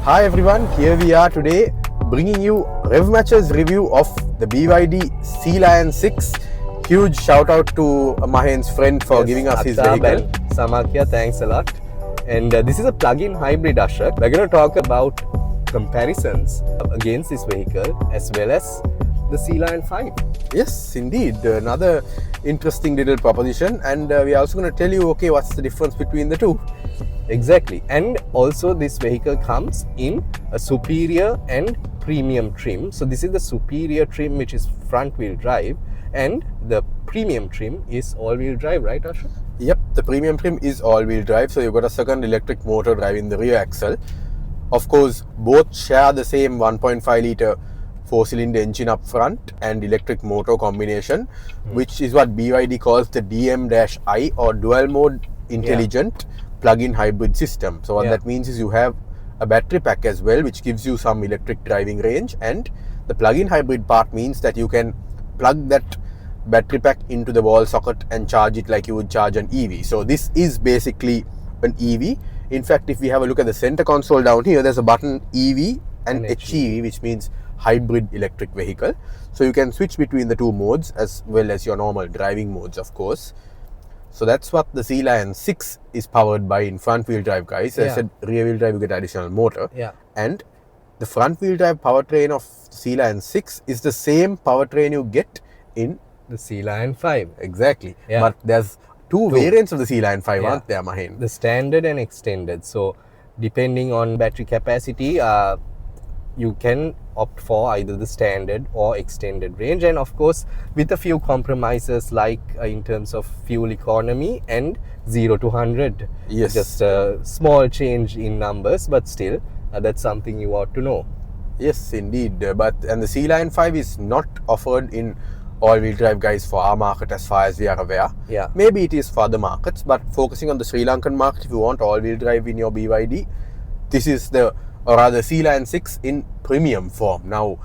Hi everyone, here we are today bringing you RevMatch's review of the BYD Sealion 6. Huge shout out to Mahen's friend for giving us his vehicle. Samakya, thanks a lot. And this is a plug-in hybrid, Ashrak. We're going to talk about comparisons against this vehicle as well as the Sealion 5. Yes, indeed. Another interesting little proposition, and we're also going to tell you, okay, what's the difference between the two. Exactly. And also this vehicle comes in a superior and premium trim. So this is the superior trim, which is front wheel drive, and the premium trim is all-wheel drive, right, Ashok? Yep, the premium trim is all-wheel drive, so you've got a second electric motor driving the rear axle. Of course, both share the same 1.5 litre 4-cylinder engine up front and electric motor combination, which is what BYD calls the DM-I or dual mode intelligent plug-in hybrid system. So what that means is you have a battery pack as well, which gives you some electric driving range, and the plug-in hybrid part means that you can plug that battery pack into the wall socket and charge it like you would charge an EV. So this is basically an EV. In fact, if we have a look at the center console down here, there's a button EV and HEV, which means hybrid electric vehicle. So you can switch between the two modes as well as your normal driving modes, of course. So that's what the Sealion 6 is powered by in front wheel drive, guys. As I said, rear wheel drive you get additional motor. And the front wheel drive powertrain of Sealion 6 is the same powertrain you get in the Sealion 5. Exactly. But there's two variants of the Sealion 5, aren't there, Mahen? The standard and extended. So depending on battery capacity, you can opt for either the standard or extended range, and of course with a few compromises like in terms of fuel economy and 0 to 100. Yes. Just a small change in numbers, but still that's something you ought to know. Yes, indeed. And the Sealion 5 is not offered in all-wheel drive, guys, for our market as far as we are aware. Maybe it is for other markets, but focusing on the Sri Lankan market, if you want all-wheel drive in your BYD, this is the Sealion 6 in premium form. Now,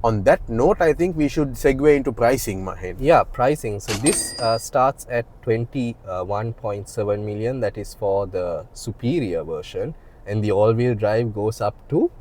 on that note, I think we should segue into pricing, Mahen. Pricing. So this starts at 21.7 million. That is for the superior version, and the all-wheel drive goes up to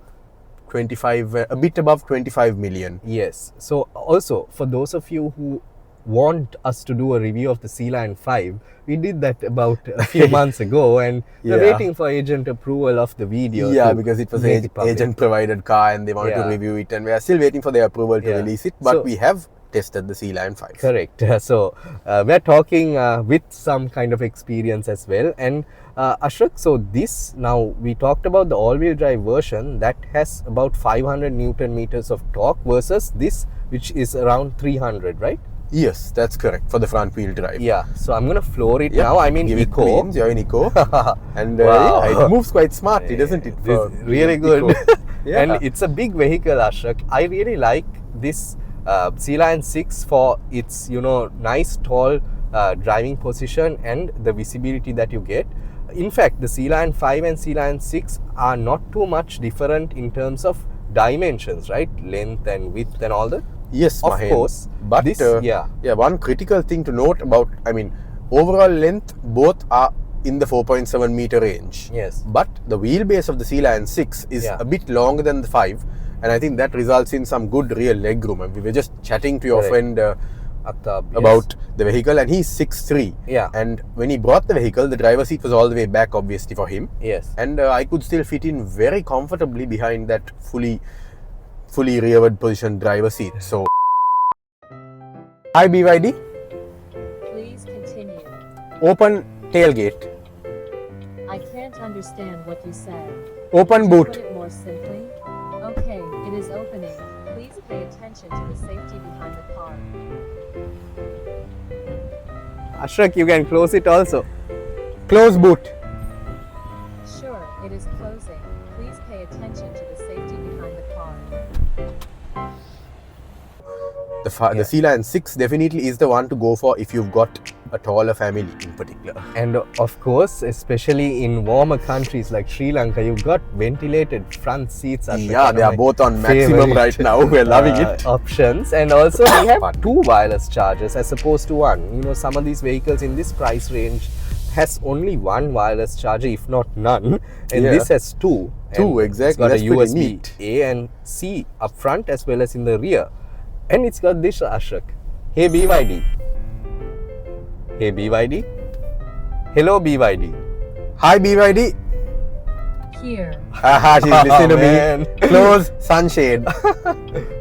25, a bit above 25 million. Yes. So also for those of you who want us to do a review of the Sealion 5, we did that about a few months ago, and we're waiting for agent approval of the video. Because it was an agent provided car and they wanted to review it, and we are still waiting for their approval to release it, but we have tested the Sealion 5. Correct. So we're talking with some kind of experience as well. And Ashrak, so this, now we talked about the all-wheel drive version that has about 500 Newton meters of torque versus this, which is around 300, right? Yes, that's correct, for the front wheel drive. So I'm gonna floor it now. I'm in Eco. You're in Eco. And it moves quite smartly, doesn't it? Really good. And it's a big vehicle, Ashrak. I really like this Sealion 6 for its, nice tall driving position and the visibility that you get. In fact, the Sealion 5 and Sealion 6 are not too much different in terms of dimensions, right? Length and width and all that. Yes, of course. But this, one critical thing to note about, overall length, both are in the 4.7 meter range. Yes. But the wheelbase of the Sealion 6 is a bit longer than the 5, and I think that results in some good real legroom. And we were just chatting to your friend about the vehicle, and he's 6'3". And when he brought the vehicle, the driver's seat was all the way back, obviously, for him. And I could still fit in very comfortably behind that fully rearward position driver seat. So, hi BYD. Please continue. Open tailgate. I can't understand what you said. Open Could you boot. Put it more simply. Okay, it is opening. Please pay attention to the safety behind the car. Ashrak, you can close it also. Close boot. Sure, it is closing. Please pay attention to the safety behind the car. The Sealion 6 definitely is the one to go for if you've got a taller family in particular. And of course, especially in warmer countries like Sri Lanka, you've got ventilated front seats. They are both on maximum right now. We're loving it. Options. And also we have two wireless chargers as opposed to one. Some of these vehicles in this price range has only one wireless charger, if not none, and Yeah. this has two. Two, And exactly. It's got That's a pretty USB neat. A and C up front as well as in the rear, and it's got this, Ashok. Hey BYD. Hey BYD. Hello BYD. Hi BYD. Here. Haha, she's listening to man. me. Close sunshade.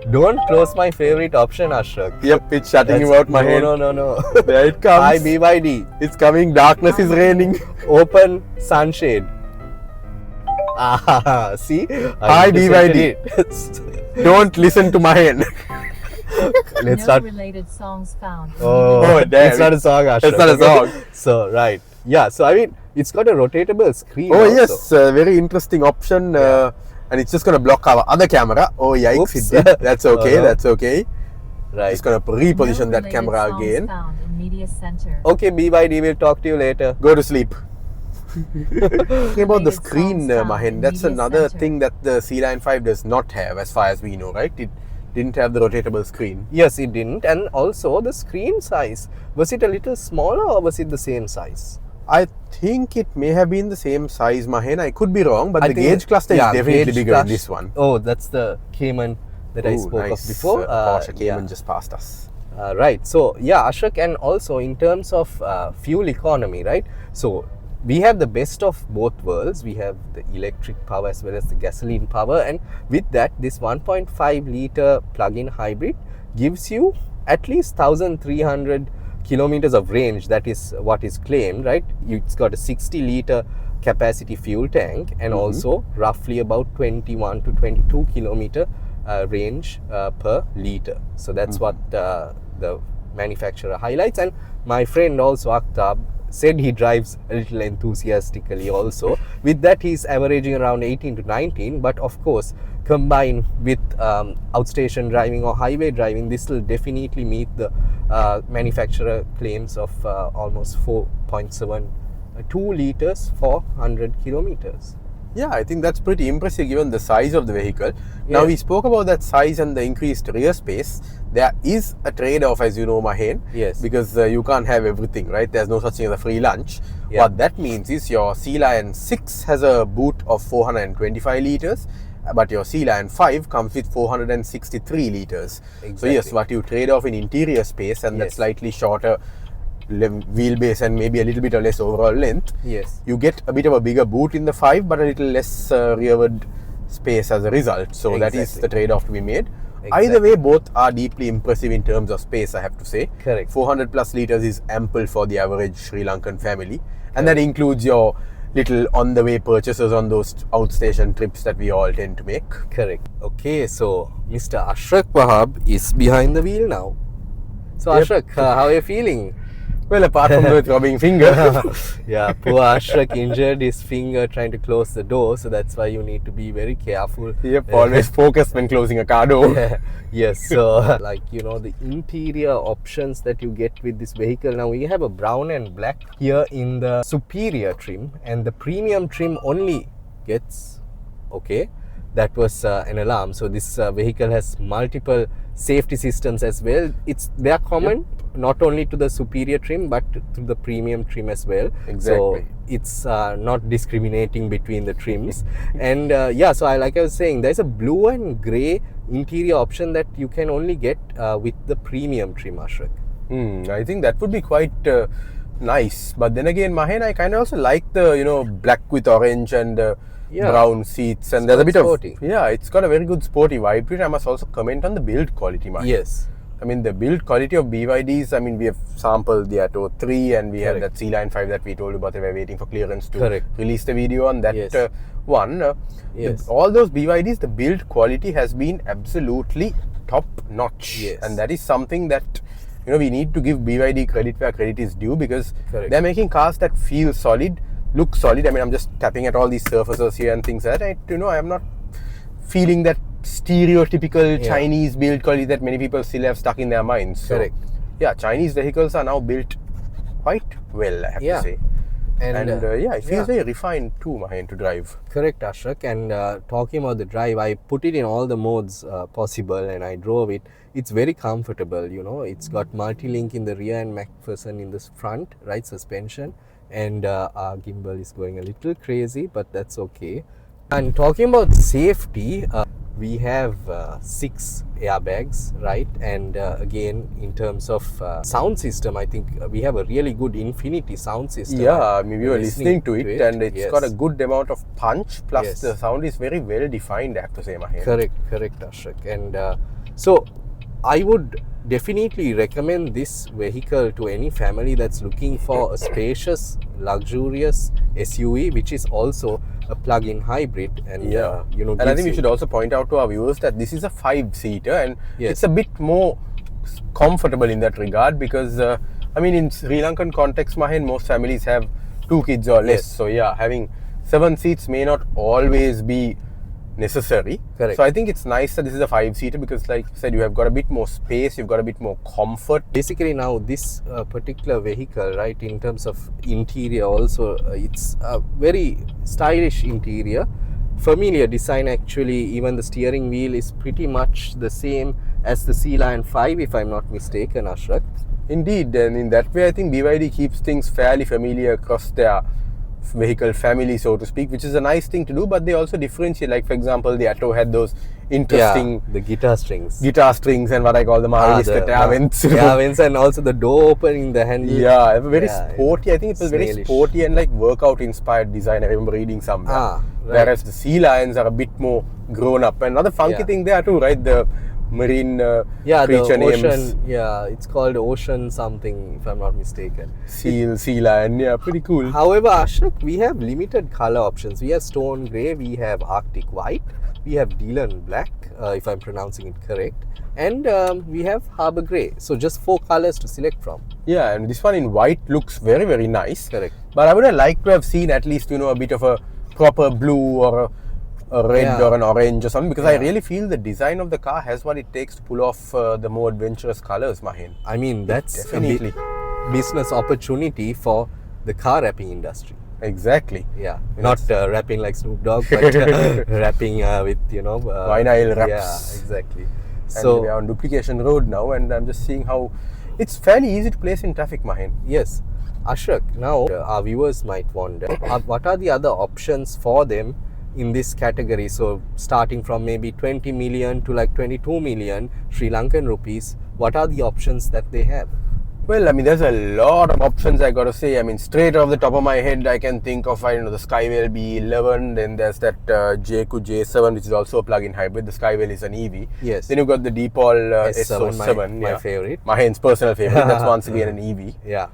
Don't close my favorite option, Ashok. Yep, it's shutting you That's- out, my no, head. no. There it comes. Hi BYD. It's coming. Darkness is raining. Open sunshade. Ah, see? Hi, I BYD. intercepted Don't listen to my hand. it. Let's No start. related songs found. Oh, damn. it's not a song, Ashok. It's not a okay? song. So, right. Yeah, so I mean, it's got a rotatable screen. Oh also. yes, very interesting option. And it's just gonna block our other camera. Oh yikes, Oops. it did. That's okay. no. That's okay. Right. Just gonna reposition No that related camera songs again. Found in media center. Okay, BYD, we'll talk to you later. Go to sleep. Talking about the Related screen, songs found Mahen, in that's media another center. thing that the Sealion 5 does not have, as far as we know, right? It didn't have the rotatable screen. Yes, it didn't. And also the screen size. Was it a little smaller or was it the same size? I think it may have been the same size, Mahen. I could be wrong, but I the think- gauge cluster yeah, is definitely gauge bigger in clus- this one. Oh, that's the Cayman that I Ooh, spoke nice. of before. Porsche yeah. Cayman just passed us. Right. So, yeah, Ashok, and also in terms of fuel economy, right? So, we have the best of both worlds. We have the electric power as well as the gasoline power. And with that, this 1.5 liter plug-in hybrid gives you at least 1,300 kilometers of range. That is what is claimed, right? It's got a 60 liter capacity fuel tank and also roughly about 21 to 22 kilometer range per liter. So that's what the manufacturer highlights. And my friend also, Akhtab, said he drives a little enthusiastically also. With that, he's averaging around 18 to 19. But of course, combined with outstation driving or highway driving, this will definitely meet the manufacturer claims of almost 4.72 liters for 100 kilometers. Yeah, I think that's pretty impressive given the size of the vehicle. Now, Yeah. we spoke about that size and the increased rear space. There is a trade-off, as you know, Mahen. Yes. Because you can't have everything, right? There's no such thing as a free lunch. Yeah. What that means is your Sealion 6 has a boot of 425 liters, but your Sealion 5 comes with 463 liters. So yes, Exactly. what you trade off in interior space and that Yes. slightly shorter wheelbase and maybe a little bit or less overall length, Yes. you get a bit of a bigger boot in the 5 but a little less rearward space as a result. So that is Exactly. the trade-off to be made. Exactly. Either way, both are deeply impressive in terms of space, I have to say. Correct. 400 plus liters is ample for the average Sri Lankan family, and that includes your little on-the-way purchases on those outstation trips that we all tend to make. Correct. Okay, so Mr. Ashrak Wahab is behind the wheel now. So Yep. Ashrak, how are you feeling? Well, apart from the throbbing finger. Yeah, poor Ashrak injured his finger trying to close the door, so that's why you need to be very careful. Yep, always focus when closing a car door. Yes, so like the interior options that you get with this vehicle. Now we have a brown and black here in the superior trim, and the premium trim only gets, okay, that was an alarm. So this vehicle has multiple safety systems as well. They are common not only to the superior trim but to the premium trim as well. Exactly. So it's not discriminating between the trims. And yeah, so like I was saying, there's a blue and grey interior option that you can only get with the premium trim, Ashrak. I think that would be quite nice. But then again, Mahen, I kind of also like the black with orange and Yeah. brown seats, and It's there's a quite bit sporty. of it's got a very good sporty vibe to it. I must also comment on the build quality, Mahen. Yes. I mean, the build quality of BYDs, I mean, we have sampled the Atto 3 and we have Correct. that Sealion 5 that we told you about. They were waiting for clearance to Correct. release the video on that Yes. one. Yes. All those BYDs, the build quality has been absolutely top notch. Yes. And that is something that, we need to give BYD credit where credit is due, because Correct. they're making cars that feel solid, look solid. I mean, I'm just tapping at all these surfaces here and things like that. I am not feeling that stereotypical Yeah. Chinese build quality that many people still have stuck in their minds. So, Correct. yeah, Chinese vehicles are now built quite well, I have Yeah. to say. And it feels very refined too, Mahen, to drive. Correct, Ashrak. And talking about the drive, I put it in all the modes possible and I drove it. It's very comfortable, It's got multi-link in the rear and MacPherson in the front, right, suspension. and our gimbal is going a little crazy, but that's okay. And talking about safety, we have 6 airbags, right? And again, in terms of sound system, I think we have a really good Infinity sound system. Yeah, I mean, we were listening to it, and it's yes. got a good amount of punch, plus Yes. the sound is very well defined, I have to say, Mahen. Correct, Ashok. And so I would definitely recommend this vehicle to any family that's looking for a spacious, luxurious SUV, which is also a plug-in hybrid. And Yeah, you know, and I think we should also point out to our viewers that this is a 5-seater, and Yes. it's a bit more comfortable in that regard because, I mean, in Sri Lankan context, Mahen, most families have 2 kids or less. Yes. So yeah, having 7 seats may not always be necessary. Correct. So I think it's nice that this is a 5-seater because, like you said, you have got a bit more space, you've got a bit more comfort. Basically, now this particular vehicle, right, in terms of interior also, it's a very stylish interior, familiar design actually. Even the steering wheel is pretty much the same as the Sealion 5, if I'm not mistaken, Ashrak. Indeed, and in that way, I think BYD keeps things fairly familiar across their vehicle family, so to speak, which is a nice thing to do, but they also differentiate. Like, for example, the Atto had those interesting the guitar strings. guitar strings and what I call the vents. vents, and also the door opening, the handle. Yeah, very Yeah, sporty. I think it was very snailish. sporty and like workout inspired design. I remember reading somewhere. Right. Whereas the Sea Lions are a bit more grown up. And another funky Yeah. thing there too, right? The marine Yeah, the creature ocean. names. Yeah, it's called Ocean something, if I'm not mistaken. Seal, Sea Lion. Yeah, pretty cool. However, Ashok, we have limited color options. We have stone grey, we have Arctic white, we have Dylan black, if I'm pronouncing it correct, and we have Harbour grey. So just 4 colors to select from. Yeah, and this one in white looks very, very nice. Correct. But I would have liked to have seen at least, a bit of a proper blue or a red Yeah. or an orange or something, because I Yeah. really feel the design of the car has what it takes to pull off the more adventurous colors, Mahin. I mean, that's Definitely. a big business opportunity for the car wrapping industry. Exactly. Yeah, You not rapping like Snoop Dogg, but rapping with, Vinyl wraps. Yeah, exactly. So we are on Duplication Road now, and I'm just seeing how it's fairly easy to place in traffic, Mahin. Yes, Ashrak, now our viewers might wonder, what are the other options for them in this category? So starting from maybe 20 million to like 22 million Sri Lankan rupees, what are the options that they have? Well, I mean, there's a lot of options, I gotta say. I mean, straight off the top of my head, I can think of, the Skywell B11. Then there's that JQ J7, which is also a plug-in hybrid. The Skywell is an EV. Yes. Then you've got the Deepal S7, my yeah. favorite. Mahin's personal favorite. That's once again an EV. Yeah.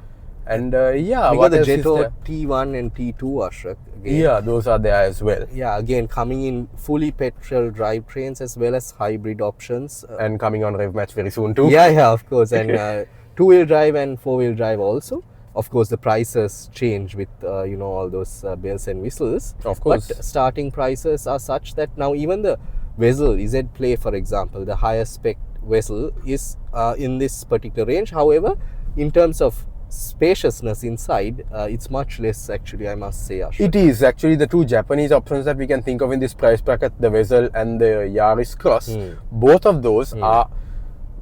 And We got the else is Jetto there? T1 and T2, Ashrak. Again. Yeah, those are there as well. Yeah, again coming in fully petrol drivetrains as well as hybrid options. And coming on Rev Match very soon too. Yeah, of course. And two-wheel drive and four-wheel drive also. Of course, the prices change with all those bells and whistles. Of course. But starting prices are such that now even the Vezel Z Play, for example, the higher spec Vezel is in this particular range. However, in terms of spaciousness inside, it's much less actually, I must say, Ashok. It is actually the two Japanese options that we can think of in this price bracket, the Vezel and the Yaris Cross. Both of those are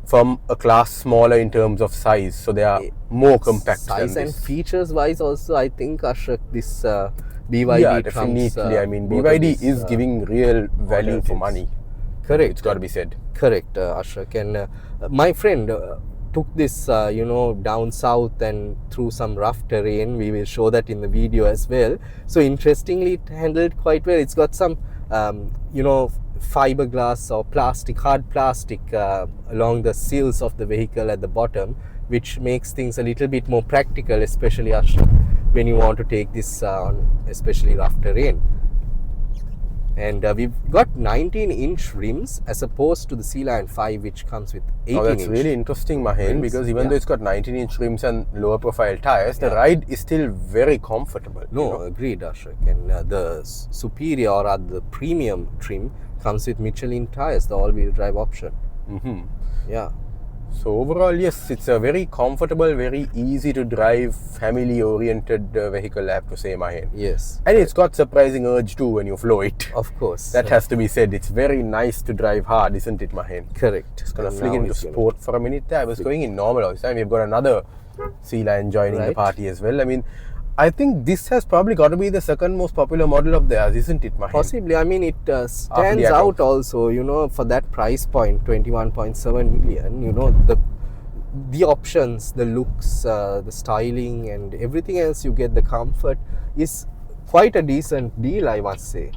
from a class smaller in terms of size, so they are more compact. Size than and this. features wise also, I think, Ashok, this BYD Yeah, trumps, definitely. I mean, both of BYD these, is giving real value for alternatives. money. Correct. It's got to be said. Correct, Ashok. And my friend took this, down south and through some rough terrain. We will show that in the video as well. So interestingly, it handled quite well. It's got some, fiberglass or hard plastic along the sills of the vehicle at the bottom, which makes things a little bit more practical, especially Ashok, when you want to take this on especially rough terrain. And we've got 19-inch rims as opposed to the Sealion 5, which comes with 18-inch. Oh, that's really interesting, Mahin, rims. because even though it's got 19-inch rims and lower profile tires, the ride is still very comfortable. No, agreed, Ashok. And the superior or the premium trim comes with Michelin tires, the all-wheel drive option. Yeah. So overall, yes, it's a very comfortable, very easy to drive, family-oriented vehicle, I have to say, Mahin. Yes. And it's got surprising urge too when you flow it. Of course. That has to be said. It's very nice to drive hard, isn't it, Mahin? correct. Just gonna And flick now into it's sport for a minute there. I was going in normal all this time. We've got another Sealion joining the Right. party as well. I mean, I think this has probably got to be the second most popular model of theirs, isn't it, Mahin? Possibly. I mean, it stands the out also, you know, for that price point, 21.7 million, you know, the options, the looks, the styling and everything else you get, the comfort is quite a decent deal, I must say.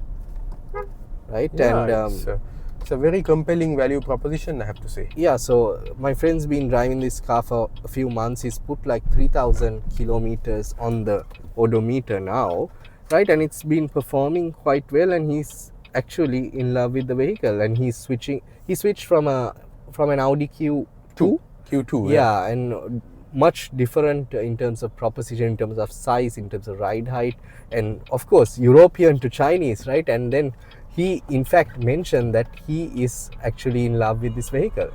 Right? Yeah, And it's a very compelling value proposition, I have to say. yeah, so my friend's been driving this car for a few months. He's put like 3,000 kilometers on the odometer now, right? And it's been performing quite well, and he's actually in love with the vehicle, and he switched from an Audi Q2. Q2, Yeah, and much different in terms of proposition, in terms of size, in terms of ride height, and of course European to Chinese, right? And then he in fact mentioned that he is actually in love with this vehicle.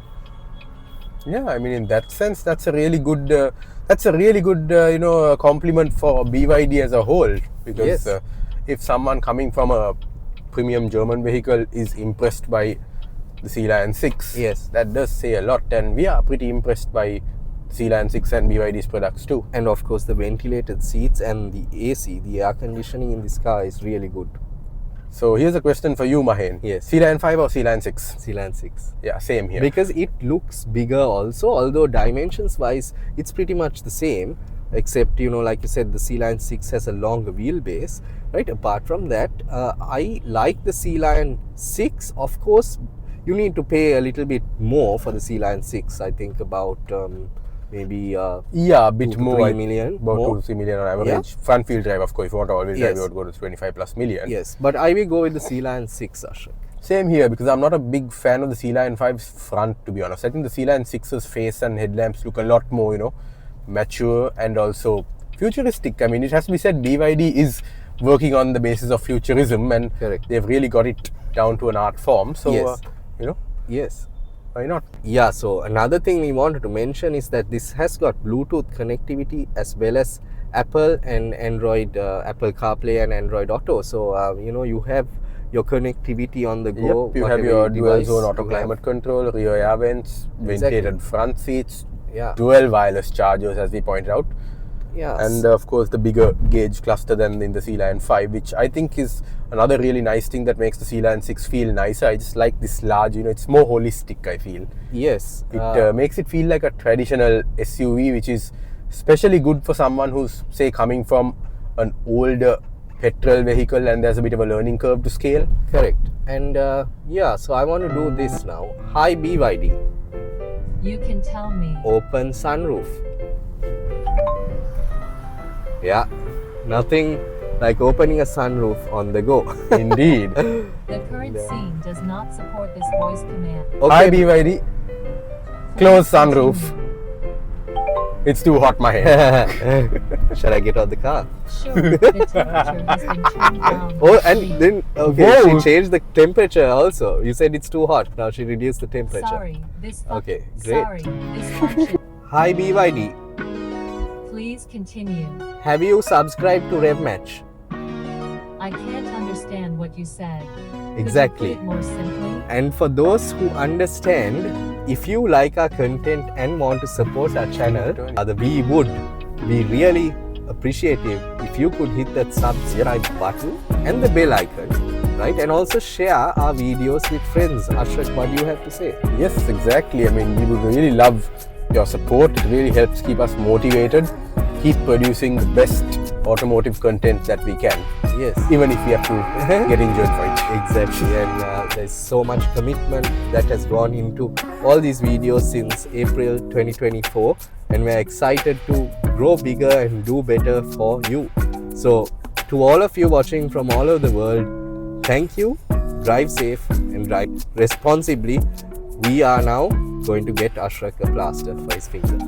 Yeah, I mean, in that sense, that's a really good, you know, compliment for BYD as a whole. Because Yes. If someone coming from a premium German vehicle is impressed by the Sealion 6, Yes. that does say a lot. And we are pretty impressed by Sealion 6 and BYD's products too. And of course the ventilated seats and the AC, the air conditioning in this car is really good. So here's a question for you, Mahin. Yes. Sealion 5 or Sealion 6? Sealion 6. Yeah, same here. Because it looks bigger also, although dimensions wise it's pretty much the same, except, you know, like you said, the Sealion 6 has a longer wheelbase, right? Apart from that, I like the Sealion 6. Of course, you need to pay a little bit more for the Sealion 6. I think about maybe yeah, a bit 2 to more. 3 million About more. 2 to 3 million on average. Yeah. Front wheel drive, of course. If you want all wheel drive, Yes. you would go to 25 plus million. Yes, but I will go with the Sealion 6, Ashok. Same here, because I'm not a big fan of the Sealion 5's front, to be honest. I think the Sealion 6's face and headlamps look a lot more, you know, mature and also futuristic. I mean, it has to be said, BYD is working on the basis of futurism, and Correct. they've really got it down to an art form. So, Yes. you know, Yes. why not? Yeah, so another thing we wanted to mention is that this has got Bluetooth connectivity as well as Apple and Android, Apple CarPlay and Android Auto. So, you know, you have your connectivity on the go. Yep, you have whatever your dual device zone auto you climate have. control, rear air vents, Exactly. ventilated front seats, Yeah. dual wireless chargers, as we pointed out. Yeah. And of course the bigger gauge cluster than in the Sealion 5, which I think is another really nice thing that makes the Sealion 6 feel nicer. I just like this large, you know, it's more holistic, I feel. Yes. It makes it feel like a traditional SUV, which is especially good for someone who's, say, coming from an older petrol vehicle and there's a bit of a learning curve to scale. Correct. And yeah, so I want to do this now. Hi BYD. You can tell me. Open sunroof. Yeah, nothing like opening a sunroof on the go. Indeed. The current scene does not support this voice command. Hi BYD. Close sunroof. It's too hot, my head. Shall I get out the car? Sure, the temperature has been turned down. Oh, and then okay, Whoa. she changed the temperature also. You said it's too hot. Now she reduced the temperature. Sorry, this Okay, great. Sorry, this function. Hi BYD. Please continue. Have you subscribed to RevMatch? I can't understand what you said. Could you Exactly. put it more simply? And for those who understand, if you like our content and want to support our channel, we would be really appreciative if you could hit that subscribe button and the bell icon, right? And also share our videos with friends. Ashrak, what do you have to say? Yes, exactly. I mean, we would really love your support. It really helps keep us motivated, keep producing the best automotive content that we can, Yes. even if we have to get injured for it. Exactly, and there's so much commitment that has gone into all these videos since April 2024, and we're excited to grow bigger and do better for you. So, to all of you watching from all over the world, thank you, drive safe and drive responsibly. We are now going to get Ashrak a plaster for his finger.